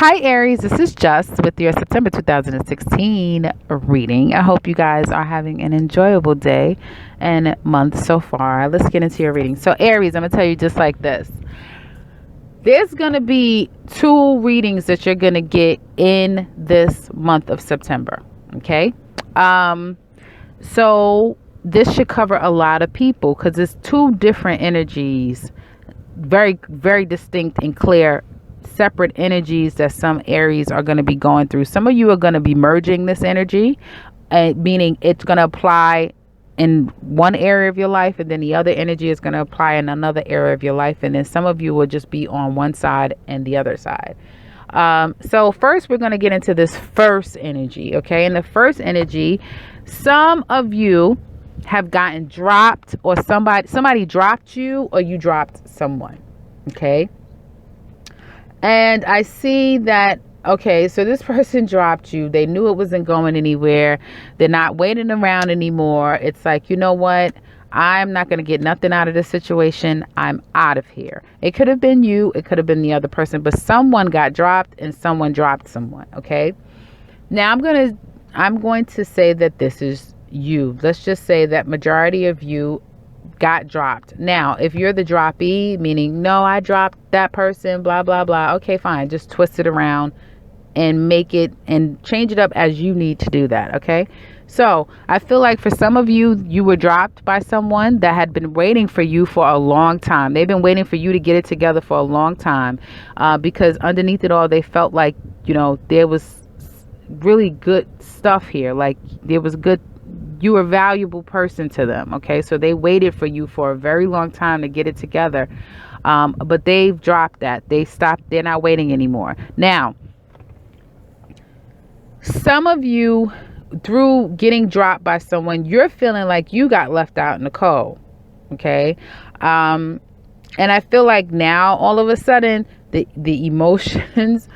Hi, Aries. This is Just with your September 2016 reading. I hope you guys are having an enjoyable day and month so far. Let's get into your reading. So, Aries, I'm going to tell you just like this. There's going to be two readings that you're going to get in this month of September. Okay. So, this should cover a lot of people because it's two different energies, very, very distinct and clear separate energies that some Aries are going to be going through. Some of you are going to be merging this energy, meaning it's going to apply in one area of your life, and then the other energy is going to apply in another area of your life, and then some of you will just be on one side and the other side. So first we're going to get into this first energy. Okay, in the first energy, some of you have gotten dropped, or somebody dropped you, or you dropped someone. Okay. And I see that, okay, so this person dropped you. They knew it wasn't going anywhere. They're not waiting around anymore. It's like, you know what? I'm not going to get nothing out of this situation. I'm out of here. It could have been you. It could have been the other person, but someone got dropped and someone dropped someone. Okay. Now I'm going to say that this is you. Let's just say that majority of you got dropped. Now, if you're the droppee, meaning, no, I dropped that person, blah, blah, blah. Okay, fine. Just twist it around and make it and change it up as you need to do that. Okay. So I feel like for some of you, you were dropped by someone that had been waiting for you for a long time. They've been waiting for you to get it together for a long time, because underneath it all, they felt like, there was really good stuff here. Like there was good, you were a valuable person to them. Okay. So they waited for you for a very long time to get it together. But they've dropped that. They stopped. They're not waiting anymore. Now, some of you, through getting dropped by someone, you're feeling like you got left out in the cold. Okay. And I feel like now all of a sudden the emotions,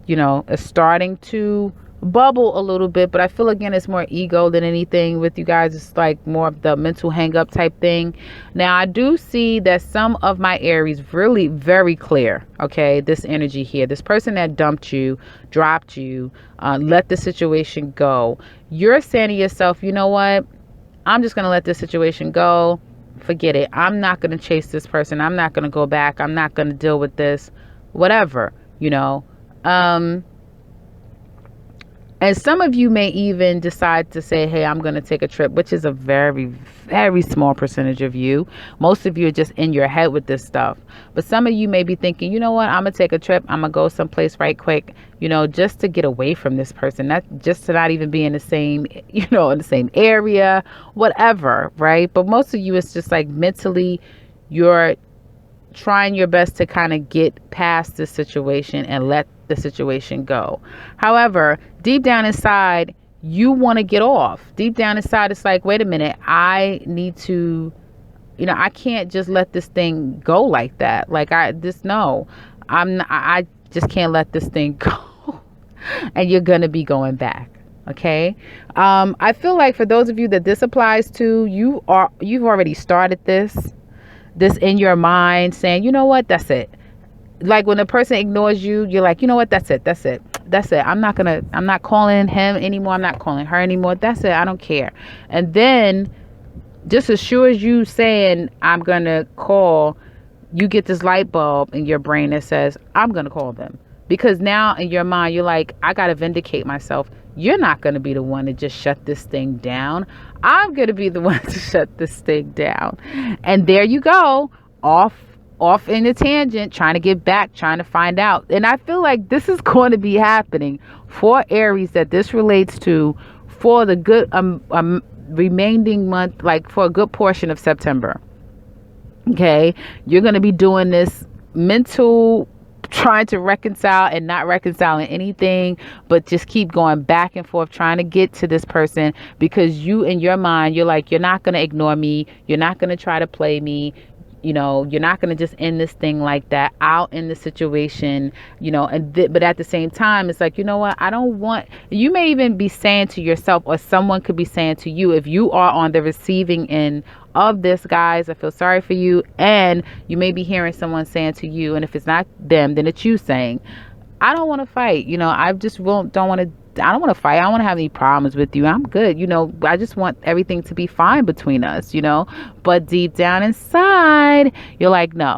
is starting to bubble a little bit, but I feel again it's more ego than anything with you guys. It's like more of the mental hang up type thing. Now I do see that some of my Aries really very clear. Okay, this energy here, this person that dumped you, dropped you, let the situation go. You're saying to yourself, you know what? I'm just gonna let this situation go. Forget it. I'm not gonna chase this person. I'm not gonna go back. I'm not gonna deal with this. Whatever, And some of you may even decide to say, hey, I'm going to take a trip, which is a very, very small percentage of you. Most of you are just in your head with this stuff. But some of you may be thinking, you know what, I'm going to take a trip. I'm going to go someplace right quick, just to get away from this person, not just to not even be in the same, in the same area, whatever. Right. But most of you, it's just like mentally you're trying your best to kind of get past this situation and let the situation go. However, deep down inside, you want to get off. Deep down inside, it's like, wait a minute, I need to, I can't just let this thing go like that. Like I just can't let this thing go. And you're going to be going back. Okay. I feel like for those of you that this applies to, you've already started this in your mind saying, you know what, that's it. Like when a person ignores you, you're like, you know what, that's it. I'm not calling him anymore. I'm not calling her anymore. That's it. I don't care. And then just as sure as you saying, I'm going to call, you get this light bulb in your brain that says, I'm going to call them. Because now in your mind, you're like, I got to vindicate myself. You're not going to be the one to just shut this thing down. I'm going to be the one to shut this thing down. And there you go, off in a tangent, trying to get back, trying to find out. And I feel like this is going to be happening for Aries that this relates to for the good remaining month, like for a good portion of September. Okay, you're going to be doing this mental trying to reconcile and not reconciling anything, but just keep going back and forth trying to get to this person, because you in your mind, you're like, you're not going to ignore me. You're not going to try to play me. You're not going to just end this thing like that. I'll end the situation, but at the same time, it's like, you know what? I don't want, you may even be saying to yourself, or someone could be saying to you, if you are on the receiving end of this, guys, I feel sorry for you. And you may be hearing someone saying to you, and if it's not them, then it's you saying, I don't want to fight. I just don't want to. I don't want to fight. I don't want to have any problems with you. I'm good. I just want everything to be fine between us. But deep down inside, you're like, no.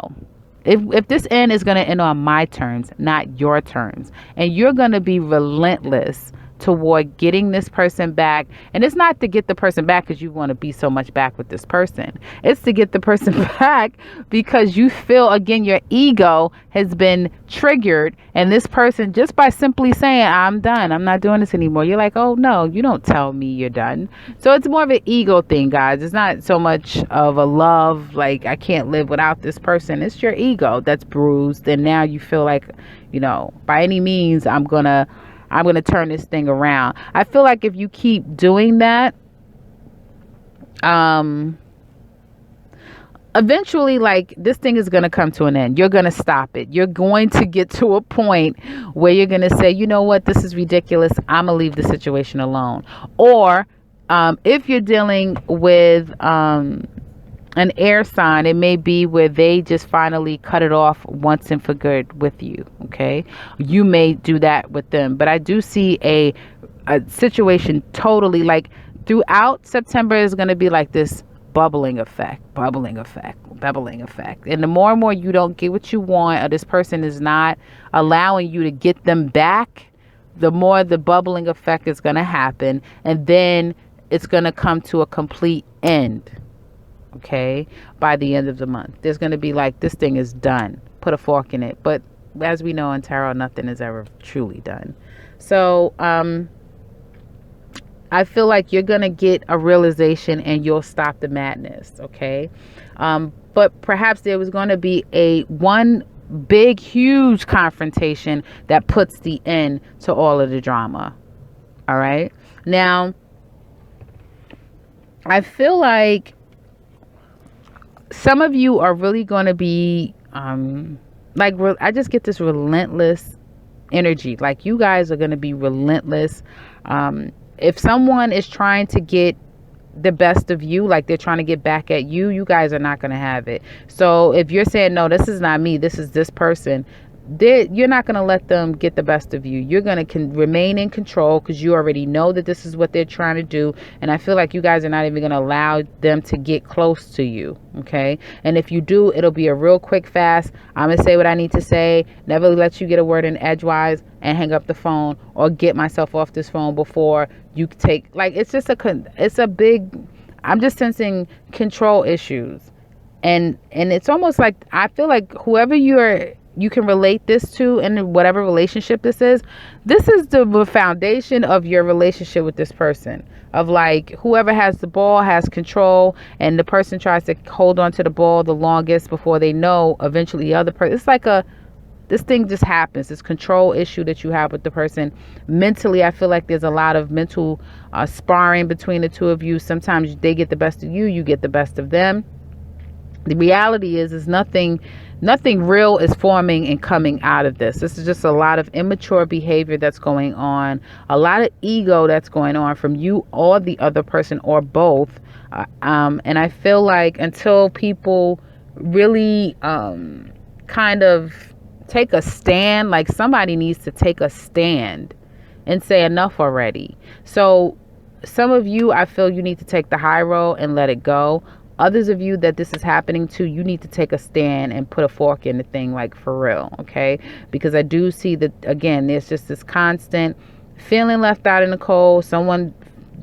If this end is going to end on my terms, not your terms, and you're going to be relentless toward getting this person back. And it's not to get the person back because you want to be so much back with this person. It's to get the person back because you feel, again, your ego has been triggered. And this person, just by simply saying, I'm done, I'm not doing this anymore, you're like, oh, no, you don't tell me you're done. So it's more of an ego thing, guys. It's not so much of a love, like I can't live without this person. It's your ego that's bruised. And now you feel like, by any means, I'm going to turn this thing around. I feel like if you keep doing that, eventually, like, this thing is going to come to an end. You're going to stop it. You're going to get to a point where you're going to say, you know what, this is ridiculous. I'm going to leave the situation alone. Or if you're dealing with an air sign, it may be where they just finally cut it off once and for good with you. Okay, you may do that with them, but I do see a situation totally, like, throughout September is going to be like this bubbling effect. And the more and more you don't get what you want, or this person is not allowing you to get them back, the more the bubbling effect is going to happen, and then it's going to come to a complete end. Okay, by the end of the month, there's going to be like, this thing is done. Put a fork in it. But as we know in tarot, nothing is ever truly done. So I feel like you're going to get a realization and you'll stop the madness. Okay, but perhaps there was going to be one big, huge confrontation that puts the end to all of the drama. All right. Now, I feel like some of you are really going to be I just get this relentless energy. Like, you guys are going to be relentless. If someone is trying to get the best of you, like they're trying to get back at you, you guys are not going to have it. So if you're saying, no, this is not me, this is this person, you're not going to let them get the best of you. You're going to remain in control because you already know that this is what they're trying to do. And I feel like you guys are not even going to allow them to get close to you. Okay. And if you do, it'll be a real quick, fast, I'm going to say what I need to say, never let you get a word in edgewise, and hang up the phone, or get myself off this phone before you take, like, it's a big, I'm just sensing control issues. And it's almost like, I feel like whoever you can relate this to, in whatever relationship this is the foundation of your relationship with this person. Of like, whoever has the ball has control, and the person tries to hold on to the ball the longest before they know eventually the other person. It's like this thing just happens, this control issue that you have with the person. Mentally, I feel like there's a lot of mental sparring between the two of you. Sometimes they get the best of you, you get the best of them. The reality is nothing real is forming and coming out of this. This is just a lot of immature behavior that's going on, a lot of ego that's going on from you or the other person, or both. And I feel like until people really kind of take a stand, like somebody needs to take a stand and say enough already. So some of you, I feel you need to take the high road and let it go. Others of you that this is happening to, you need to take a stand and put a fork in the thing, like, for real. Okay, because I do see that, again, there's just this constant feeling left out in the cold. Feeling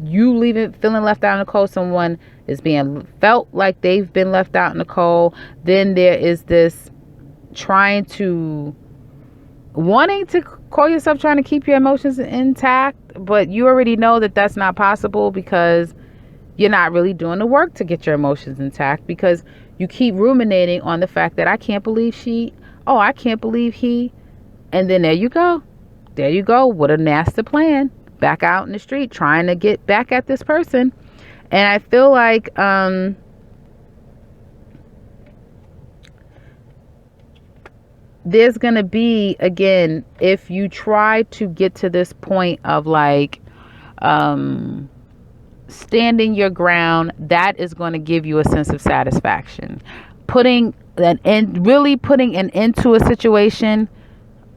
left out in the cold. Someone is being felt like they've been left out in the cold. Then there is this wanting to call yourself trying to keep your emotions intact, but you already know that that's not possible, because you're not really doing the work to get your emotions intact, because you keep ruminating on the fact that I can't believe I can't believe he. And then there you go with a nasty plan, back out in the street trying to get back at this person. And I feel like there's gonna be, again, if you try to get to this point of like standing your ground, that is going to give you a sense of satisfaction. Putting an end to a situation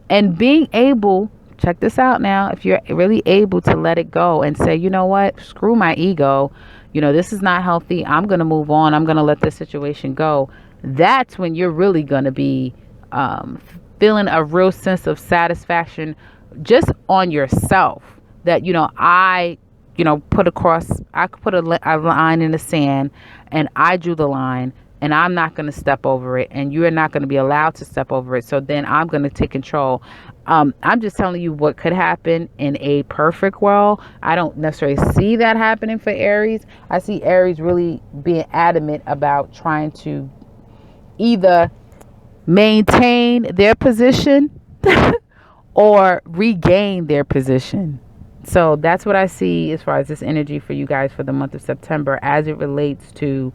And being able, check this out now, if you're really able to let it go and say, you know what, screw my ego, this is not healthy, I'm going to move on, I'm going to let this situation go, that's when you're really going to be um, feeling a real sense of satisfaction just on yourself. That, I put a line in the sand, and I drew the line, and I'm not going to step over it, and you're not going to be allowed to step over it. So then I'm going to take control. I'm just telling you what could happen in a perfect world. I don't necessarily see that happening for Aries. I see Aries really being adamant about trying to either maintain their position or regain their position. So that's what I see as far as this energy for you guys for the month of September as it relates to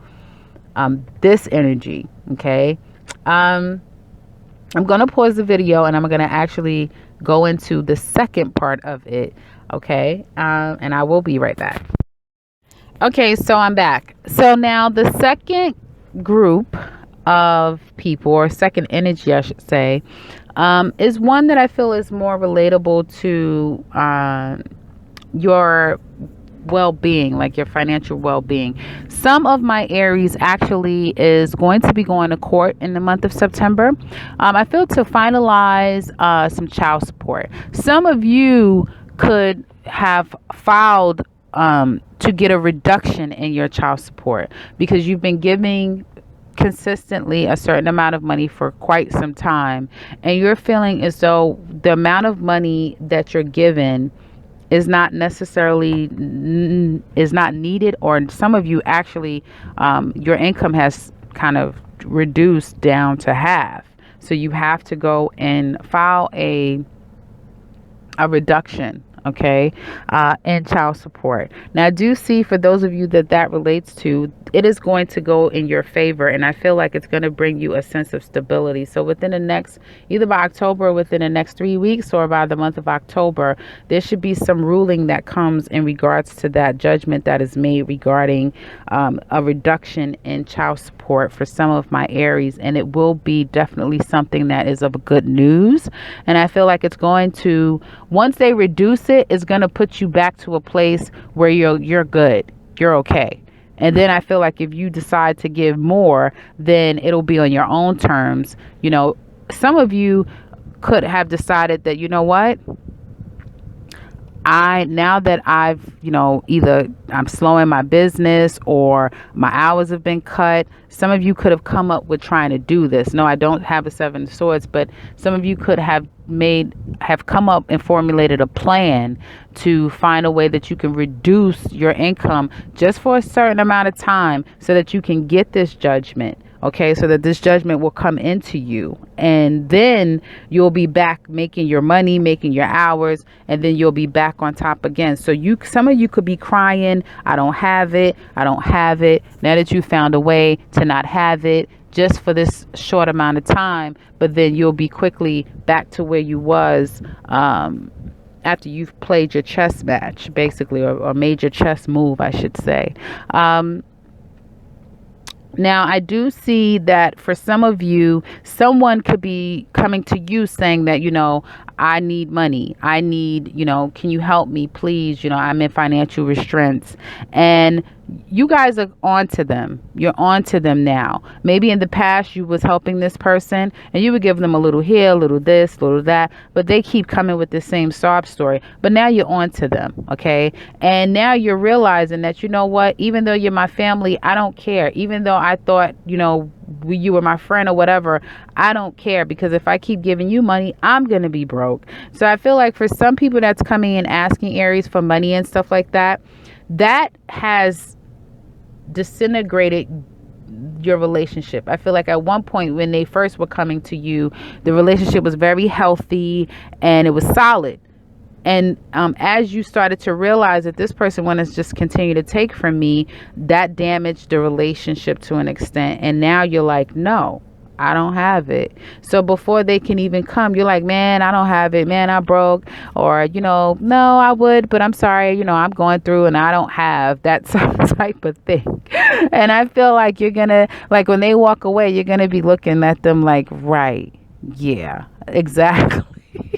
this energy. Okay. I'm going to pause the video and I'm going to actually go into the second part of it. Okay. And I will be right back. Okay. So I'm back. So now the second group of people, or second energy, I should say, is one that I feel is more relatable to your well-being, like your financial well-being. Some of my Aries actually is going to be going to court in the month of September. I feel to finalize some child support. Some of you could have filed to get a reduction in your child support because you've been giving consistently a certain amount of money for quite some time, and you're feeling as though the amount of money that you're given is not necessarily is not needed, or some of you actually your income has kind of reduced down to half, so you have to go and file a reduction, okay, in child support. Now I do see for those of you that relates to, it is going to go in your favor, and I feel like it's going to bring you a sense of stability. So within the next, either by October or within the next 3 weeks or by the month of October, there should be some ruling that comes in regards to that judgment that is made regarding a reduction in child support for some of my Aries, and it will be definitely something that is of good news. And I feel like it's going to, once they reduce it, it's going to put you back to a place where you're good, you're okay. And then I feel like if you decide to give more, then it'll be on your own terms. Some of you could have decided that, you know what? Now that I've, either I'm slowing my business or my hours have been cut. Some of you could have come up with trying to do this. No, I don't have a Seven of Swords, but some of you could have come up and formulated a plan to find a way that you can reduce your income just for a certain amount of time so that you can get this judgment. Okay, so that this judgment will come into you, and then you'll be back making your money, making your hours, and then you'll be back on top again. So some of you could be crying, I don't have it, I don't have it. Now that you found a way to not have it just for this short amount of time, but then you'll be quickly back to where you was after you've played your chess match, basically, or made your chess move, I should say. Now, I do see that for some of you, someone could be coming to you saying that, I need money. I need, can you help me, please? I'm in financial restraints. And you guys are on to them. You're on to them now. Maybe in the past you was helping this person and you would give them a little here, a little this, a little that, but they keep coming with the same sob story. But now you're on to them, okay? And now you're realizing that, you know what, even though you're my family, I don't care. Even though I thought, you were my friend or whatever, I don't care, because if I keep giving you money, I'm going to be broke. So I feel like for some people that's coming in asking Aries for money and stuff like that, that has disintegrated your relationship. I feel like at one point when they first were coming to you, the relationship was very healthy and it was solid. And as you started to realize that this person wanted to just continue to take from me, that damaged the relationship to an extent. And now you're like, no, I don't have it. So before they can even come, you're like, man, I don't have it. Man, I broke. Or, no, I would, but I'm sorry. I'm going through and I don't have that type of thing. And I feel like you're going to, like when they walk away, you're going to be looking at them like, right. Yeah, exactly.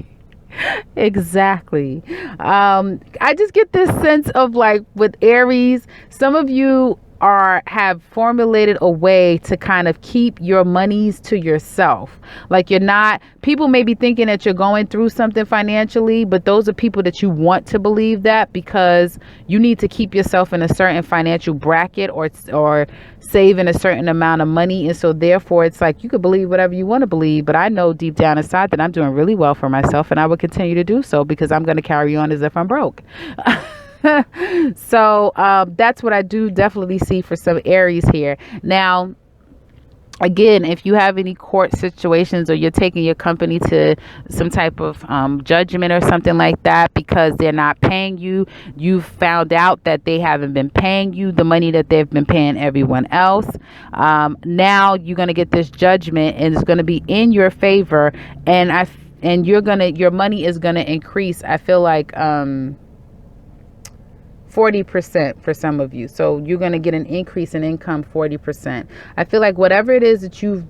Exactly. I just get this sense of like with Aries, some of you are have formulated a way to kind of keep your monies to yourself. Like you're not people may be thinking that you're going through something financially, but those are people that you want to believe that because you need to keep yourself in a certain financial bracket or saving a certain amount of money. And so therefore it's like you could believe whatever you want to believe, but I know deep down inside that I'm doing really well for myself and I will continue to do so because I'm going to carry on as if I'm broke. So that's what I do definitely see for some Aries here. Now, again, if you have any court situations or you're taking your company to some type of judgment or something like that because they're not paying you, you've found out that they haven't been paying you the money that they've been paying everyone else. Now you're going to get this judgment and it's going to be in your favor, and your money is going to increase. I feel like 40% for some of you. So you're going to get an increase in income 40%. I feel like whatever it is that you've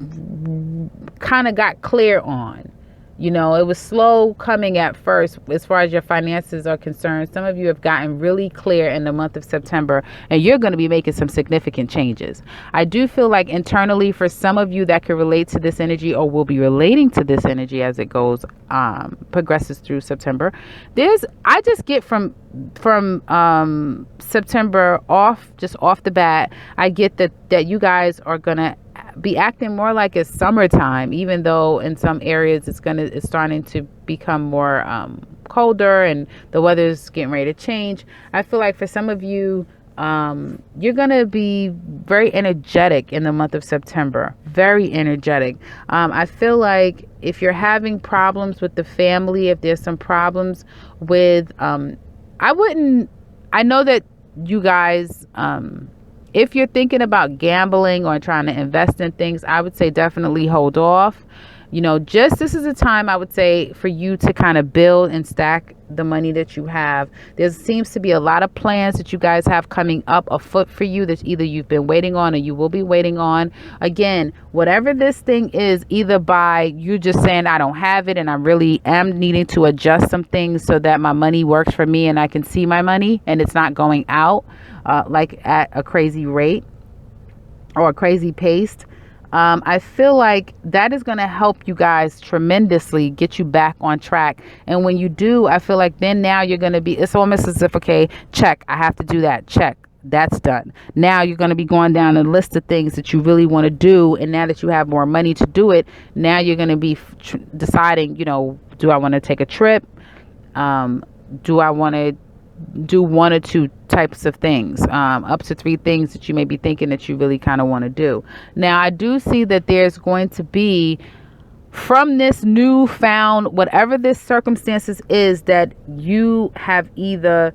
kind of got clear on, it was slow coming at first as far as your finances are concerned. Some of you have gotten really clear in the month of September, and you're going to be making some significant changes. I do feel like internally for some of you that could relate to this energy or will be relating to this energy as it goes, progresses through September. I just get from September off the bat, I get that you guys are going to be acting more like it's summertime, even though in some areas it's starting to become more colder and the weather's getting ready to change. I feel like for some of you, you're gonna be very energetic in the month of September. Very energetic. I feel like if you're having problems with the family, if there's some problems with, I know that you guys, if you're thinking about gambling or trying to invest in things, I would say definitely hold off. This is a time I would say for you to kind of build and stack the money that you have. There seems to be a lot of plans that you guys have coming up afoot for you that either you've been waiting on or you will be waiting on. Again, whatever this thing is, either by you just saying I don't have it and I really am needing to adjust some things so that my money works for me and I can see my money and it's not going out like at a crazy rate or a crazy pace. I feel like that is going to help you guys tremendously get you back on track. And when you do, I feel like then now you're going to be, it's almost as if, okay, check, I have to do that. Check, that's done. Now you're going to be going down a list of things that you really want to do. And now that you have more money to do it, now you're going to be deciding, do I want to take a trip? Do I want to do one or two types of things, up to 3 things that you may be thinking that you really kind of want to do. Now, I do see that there's going to be, from this newfound, whatever this circumstances is, that you have either,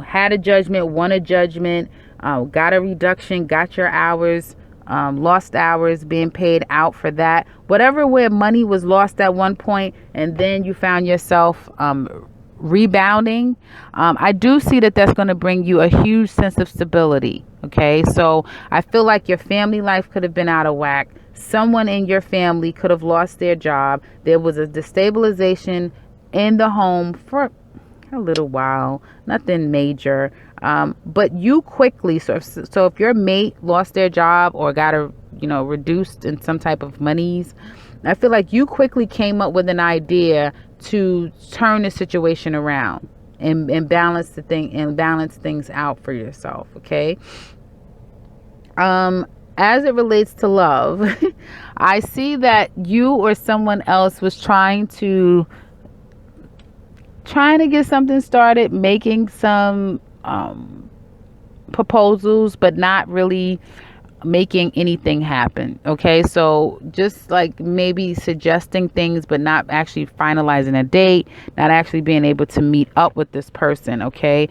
had a judgment, won a judgment, got a reduction, got your hours, lost hours being paid out for that. Whatever where money was lost at one point and then you found yourself rebounding, I do see that that's going to bring you a huge sense of stability. Okay, so I feel like your family life could have been out of whack. Someone in your family could have lost their job. There was a destabilization in the home for a little while, nothing major, but you quickly, so if your mate lost their job or got reduced in some type of monies, I feel like you quickly came up with an idea to turn the situation around and balance things out for yourself. Okay. As it relates to love, I see that you or someone else was trying to get something started, making some proposals, but not really making anything happen. Okay, so just like maybe suggesting things but not actually finalizing a date, not actually being able to meet up with this person. Okay,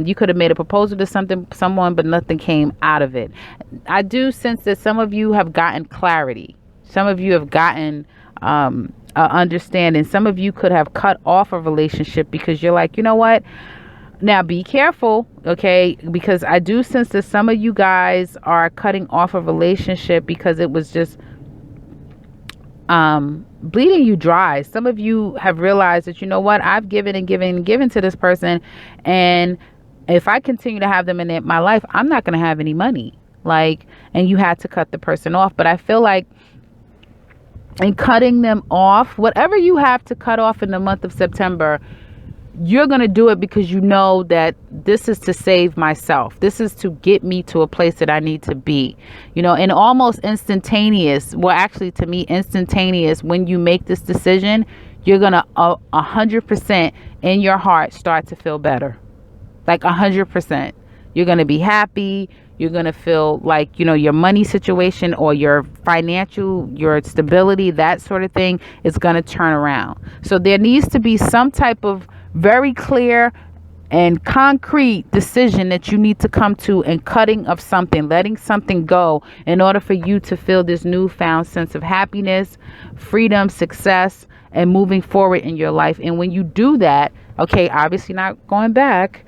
you could have made a proposal to someone but nothing came out of it. I do sense that some of you have gotten clarity, some of you have gotten understanding, some of you could have cut off a relationship because you're like, you know what, now be careful, okay? Because I do sense that some of you guys are cutting off a relationship because it was just bleeding you dry. Some of you have realized that, you know what, I've given and given and given to this person, and if I continue to have them in my life, I'm not going to have any money. Like, and you had to cut the person off. But I feel like in cutting them off, whatever you have to cut off in the month of September, you're going to do it because you know that this is to save myself. This is to get me to a place that I need to be, and almost instantaneous. Well, actually, to me, instantaneous. When you make this decision, you're going to 100% in your heart start to feel better. Like 100%. You're going to be happy. You're going to feel like, your money situation or your financial, your stability, that sort of thing is going to turn around. So there needs to be some type of very clear and concrete decision that you need to come to, and cutting of something, letting something go, in order for you to feel this newfound sense of happiness, freedom, success, and moving forward in your life. And when you do that, okay, obviously not going back,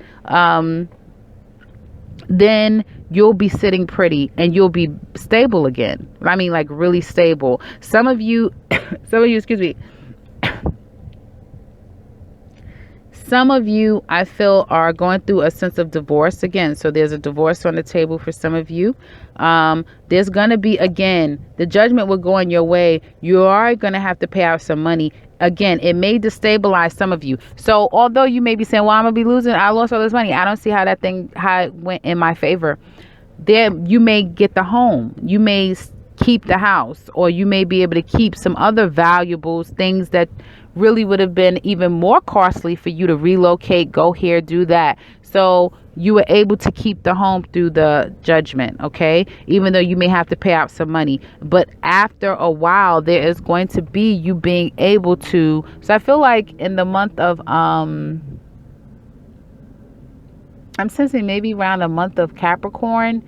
then you'll be sitting pretty and you'll be stable again. I mean, like really stable. Some of you, excuse me. Some of you, I feel, are going through a sense of divorce again. So there's a divorce on the table for some of you. There's going to be, again, the judgment will go in your way. You are going to have to pay out some money. Again, it may destabilize some of you. So although you may be saying, well, I'm going to be losing, I lost all this money, I don't see how it went in my favor. There, you may get the home. You may keep the house, or you may be able to keep some other valuables, things that really would have been even more costly for you to relocate, go here, do that. So you were able to keep the home through the judgment, okay? Even though you may have to pay out some money. But after a while, there is going to be you being able to. So I feel like in the month of, I'm sensing maybe around the month of Capricorn,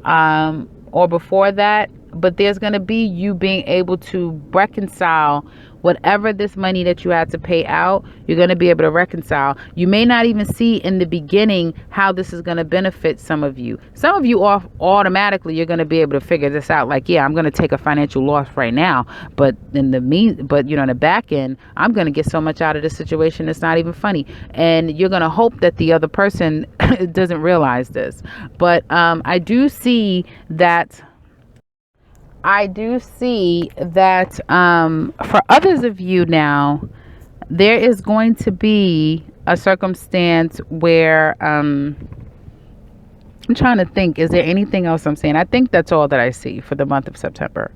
or before that, but there's going to be you being able to reconcile whatever this money that you had to pay out. You're going to be able to reconcile. You may not even see in the beginning how this is going to benefit some of you. Some of you automatically, you're going to be able to figure this out. Like, yeah, I'm going to take a financial loss right now, but in the back end, I'm going to get so much out of this situation. It's not even funny. And you're going to hope that the other person doesn't realize this. But I do see that for others of you now, there is going to be a circumstance where I'm trying to think, is there anything else I'm saying? I think that's all that I see for the month of September.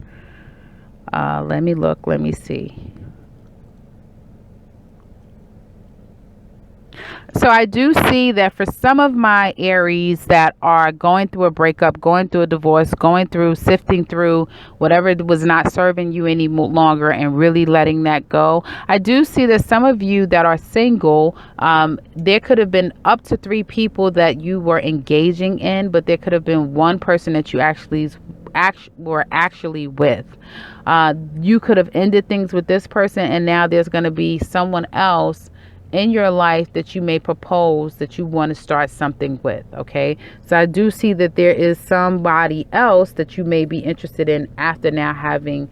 Let me look. Let me see. So I do see that for some of my Aries that are going through a breakup, going through a divorce, going through, sifting through whatever was not serving you any longer and really letting that go. I do see that some of you that are single, there could have been up to 3 people that you were engaging in, but there could have been one person that you were actually with. You could have ended things with this person, and now there's going to be someone else in your life that you may propose that you want to start something with. Okay, so I do see that there is somebody else that you may be interested in after now having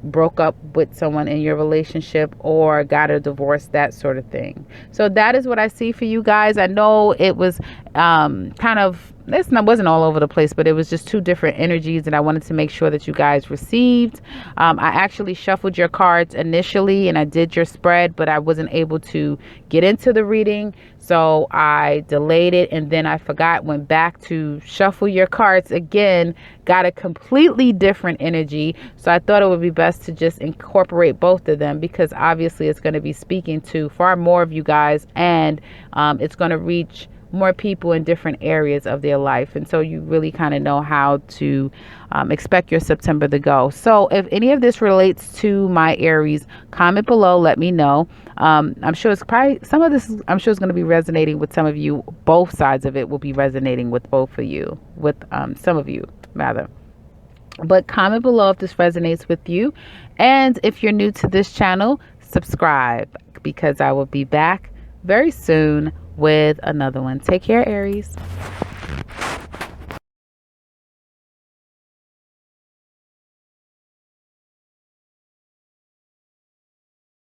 broke up with someone in your relationship or got a divorce, that sort of thing. So that is what I see for you guys. I know it was wasn't all over the place, but it was just 2 different energies that I wanted to make sure that you guys received. I actually shuffled your cards initially and I did your spread, but I wasn't able to get into the reading. So I delayed it, and then I forgot, went back to shuffle your cards again, got a completely different energy. So I thought it would be best to just incorporate both of them, because obviously it's going to be speaking to far more of you guys, and it's going to reach more people in different areas of their life. And so you really kind of know how to expect your September to go. So if any of this relates to my Aries, comment below, let me know. I'm sure it's probably some of this, I'm sure it's going to be resonating with some of you. Both sides of it will be resonating with both of you, with some of you rather. But comment below if this resonates with you. And if you're new to this channel, subscribe, because I will be back very soon with another one. Take care, Aries.